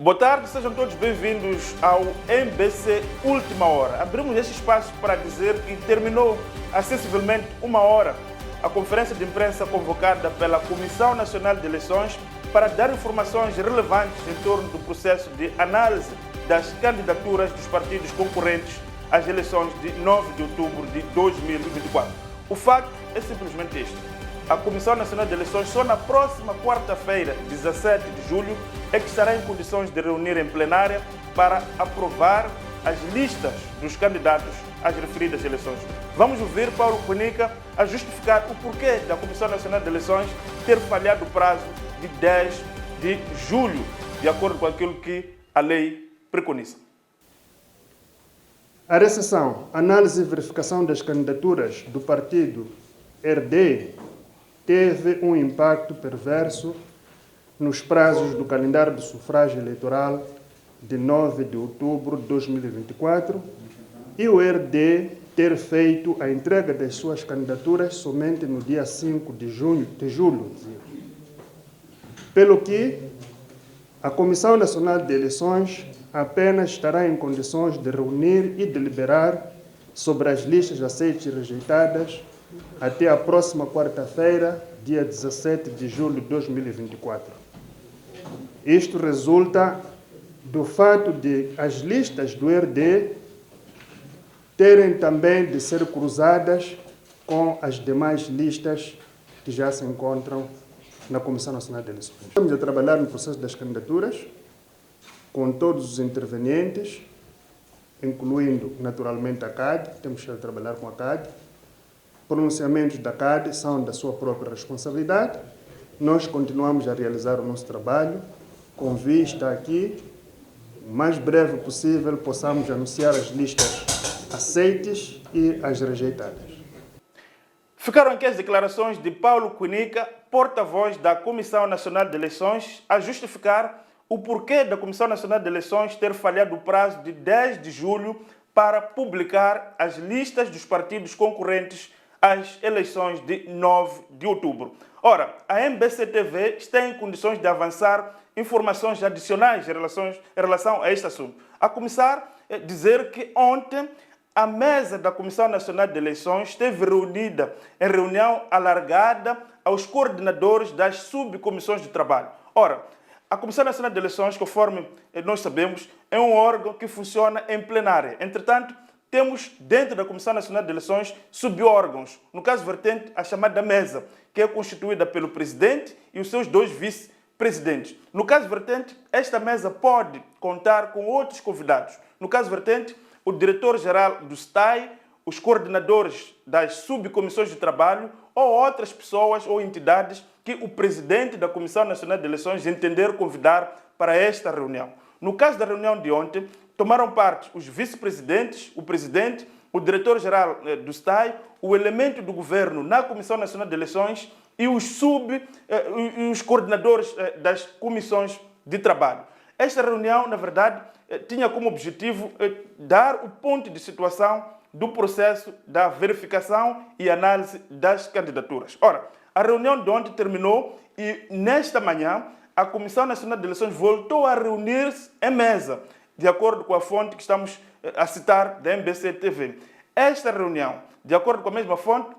Boa tarde, sejam todos bem-vindos ao MBC Última Hora. Abrimos este espaço para dizer que terminou há sensivelmente uma hora a conferência de imprensa convocada pela Comissão Nacional de Eleições para dar informações relevantes em torno do processo de análise das candidaturas dos partidos concorrentes às eleições de 9 de outubro de 2024. O facto é simplesmente este. A Comissão Nacional de Eleições só na próxima quarta-feira, 17 de julho, é que estará em condições de reunir em plenária para aprovar as listas dos candidatos às referidas eleições. Vamos ouvir Paulo Kunika a justificar o porquê da Comissão Nacional de Eleições ter falhado o prazo de 10 de julho, de acordo com aquilo que a lei preconiza. A recessão, análise e verificação das candidaturas do partido RD teve um impacto perverso nos prazos do calendário de sufrágio eleitoral de 9 de outubro de 2024 e o RD ter feito a entrega das suas candidaturas somente no dia 5 de julho. Pelo que a Comissão Nacional de Eleições apenas estará em condições de reunir e deliberar sobre as listas aceitas e rejeitadas até a próxima quarta-feira, dia 17 de julho de 2024. Isto resulta do fato de as listas do RD terem também de ser cruzadas com as demais listas que já se encontram na Comissão Nacional de Eleições. Estamos a trabalhar no processo das candidaturas com todos os intervenientes, incluindo naturalmente a CAD, temos que trabalhar com a CAD. Pronunciamentos da CAD são da sua própria responsabilidade. Nós continuamos a realizar o nosso trabalho com vista aqui, o mais breve possível, possamos anunciar as listas aceites e as rejeitadas. Ficaram aqui as declarações de Paulo Kunika, porta-voz da Comissão Nacional de Eleições, a justificar o porquê da Comissão Nacional de Eleições ter falhado o prazo de 10 de julho para publicar as listas dos partidos concorrentes às eleições de 9 de outubro. Ora, a MBC TV está em condições de avançar informações adicionais em relação a este assunto. A começar a dizer que ontem a mesa da Comissão Nacional de Eleições esteve reunida em reunião alargada aos coordenadores das subcomissões de trabalho. Ora, a Comissão Nacional de Eleições, conforme nós sabemos, é um órgão que funciona em plenária. Entretanto, temos dentro da Comissão Nacional de Eleições subórgãos, no caso vertente, a chamada mesa, que é constituída pelo presidente e os seus dois vice-presidentes. No caso vertente, esta mesa pode contar com outros convidados. No caso vertente, o diretor-geral do STAI, os coordenadores das subcomissões de trabalho ou outras pessoas ou entidades que o presidente da Comissão Nacional de Eleições entender convidar para esta reunião. No caso da reunião de ontem, tomaram parte os vice-presidentes, o presidente, o diretor-geral do STAI, o elemento do governo na Comissão Nacional de Eleições e os coordenadores das comissões de trabalho. Esta reunião, na verdade, tinha como objetivo dar o ponto de situação do processo da verificação e análise das candidaturas. Ora, a reunião de ontem terminou e, nesta manhã, a Comissão Nacional de Eleições voltou a reunir-se em mesa, de acordo com a fonte que estamos a citar da MBC TV. Esta reunião, de acordo com a mesma fonte,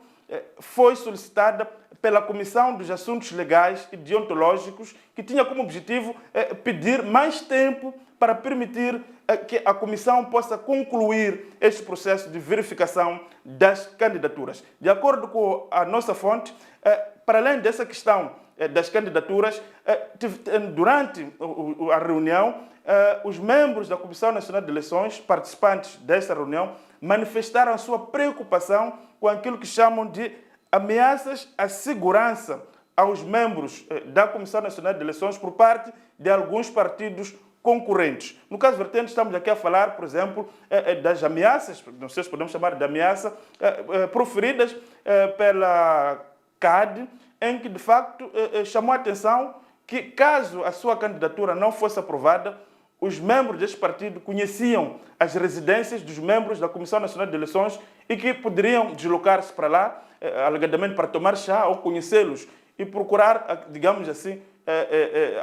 foi solicitada pela Comissão dos Assuntos Legais e Deontológicos, que tinha como objetivo pedir mais tempo para permitir que a Comissão possa concluir este processo de verificação das candidaturas. De acordo com a nossa fonte, para além dessa questão das candidaturas, durante a reunião, os membros da Comissão Nacional de Eleições, participantes desta reunião, manifestaram a sua preocupação com aquilo que chamam de ameaças à segurança aos membros da Comissão Nacional de Eleições por parte de alguns partidos concorrentes. No caso vertente, estamos aqui a falar, por exemplo, das ameaças, não sei se podemos chamar de ameaça, proferidas pela CAD, em que, de facto, chamou a atenção que, caso a sua candidatura não fosse aprovada, os membros deste partido conheciam as residências dos membros da Comissão Nacional de Eleições e que poderiam deslocar-se para lá, alegadamente para tomar chá ou conhecê-los e procurar, digamos assim,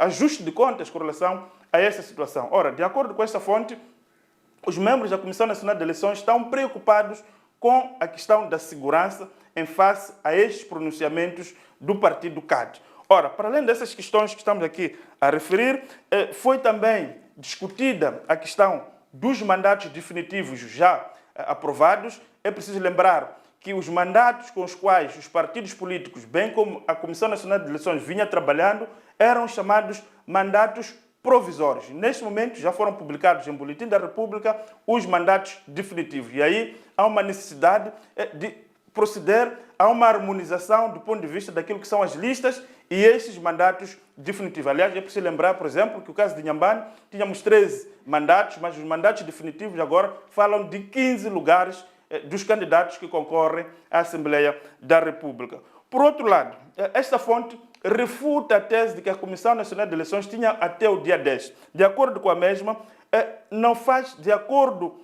ajuste de contas com relação a essa situação. Ora, de acordo com esta fonte, os membros da Comissão Nacional de Eleições estão preocupados com a questão da segurança em face a estes pronunciamentos do partido CAD. Ora, para além dessas questões que estamos aqui a referir, foi também discutida a questão dos mandatos definitivos já aprovados. É preciso lembrar que os mandatos com os quais os partidos políticos, bem como a Comissão Nacional de Eleições vinha trabalhando, eram chamados mandatos provisórios. Neste momento já foram publicados em Boletim da República os mandatos definitivos. E aí há uma necessidade de proceder a uma harmonização do ponto de vista daquilo que são as listas e esses mandatos definitivos. Aliás, é preciso lembrar, por exemplo, que o caso de Inhambane tínhamos 13 mandatos, mas os mandatos definitivos agora falam de 15 lugares dos candidatos que concorrem à Assembleia da República. Por outro lado, esta fonte refuta a tese de que a Comissão Nacional de Eleições tinha até o dia 10. De acordo com a mesma, não faz de acordo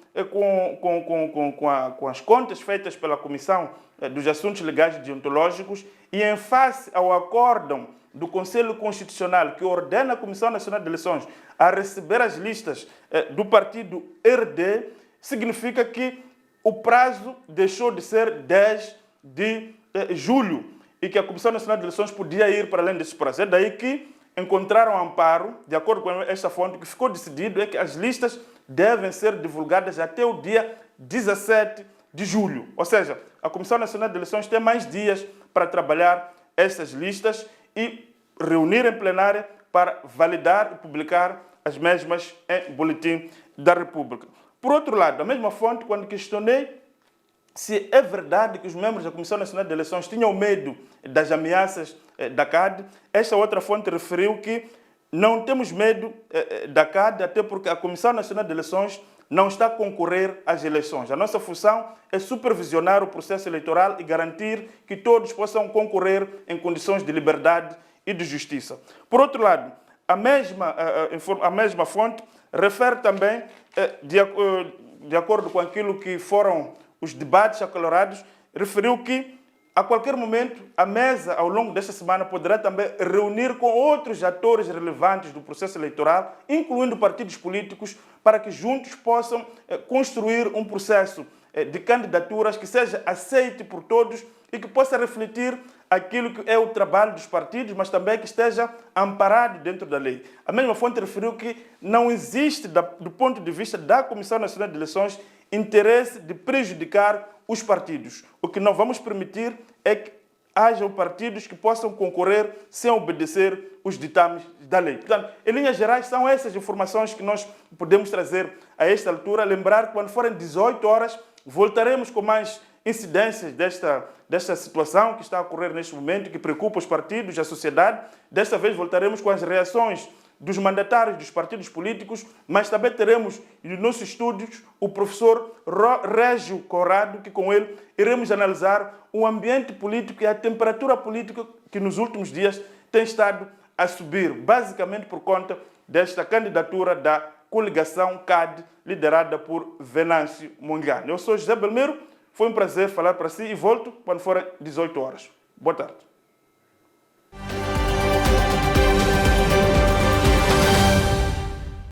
com as contas feitas pela Comissão dos Assuntos Legais e Deontológicos e em face ao acórdão do Conselho Constitucional que ordena a Comissão Nacional de Eleições a receber as listas do partido RD, significa que o prazo deixou de ser 10 de julho e que a Comissão Nacional de Eleições podia ir para além desse prazo. É daí que encontraram amparo, de acordo com esta fonte, que ficou decidido é que as listas devem ser divulgadas até o dia 17 de julho. Ou seja, a Comissão Nacional de Eleições tem mais dias para trabalhar essas listas e reunir em plenária para validar e publicar as mesmas em Boletim da República. Por outro lado, a mesma fonte, quando questionei se é verdade que os membros da Comissão Nacional de Eleições tinham medo das ameaças da CAD, esta outra fonte referiu que não temos medo da CAD, até porque a Comissão Nacional de Eleições não está a concorrer às eleições. A nossa função é supervisionar o processo eleitoral e garantir que todos possam concorrer em condições de liberdade e de justiça. Por outro lado, a mesma fonte refere também, de acordo com aquilo que foram os debates acalorados, referiu que a qualquer momento a mesa, ao longo desta semana, poderá também reunir com outros atores relevantes do processo eleitoral, incluindo partidos políticos, para que juntos possam construir um processo de candidaturas que seja aceite por todos e que possa refletir aquilo que é o trabalho dos partidos, mas também que esteja amparado dentro da lei. A mesma fonte referiu que não existe, do ponto de vista da Comissão Nacional de Eleições, interesse de prejudicar os partidos. O que não vamos permitir é que hajam partidos que possam concorrer sem obedecer os ditames da lei. Portanto, em linhas gerais, são essas informações que nós podemos trazer a esta altura. Lembrar que quando forem 18 horas, voltaremos com mais incidências desta situação que está a ocorrer neste momento, que preocupa os partidos e a sociedade. Desta vez voltaremos com as reações dos mandatários dos partidos políticos, mas também teremos nos nossos estúdios o professor Régio Corrado, que com ele iremos analisar o ambiente político e a temperatura política que nos últimos dias tem estado a subir, basicamente por conta desta candidatura da coligação CAD, liderada por Venâncio Mondlane. Eu sou José Belmiro, foi um prazer falar para si e volto quando forem 18 horas. Boa tarde.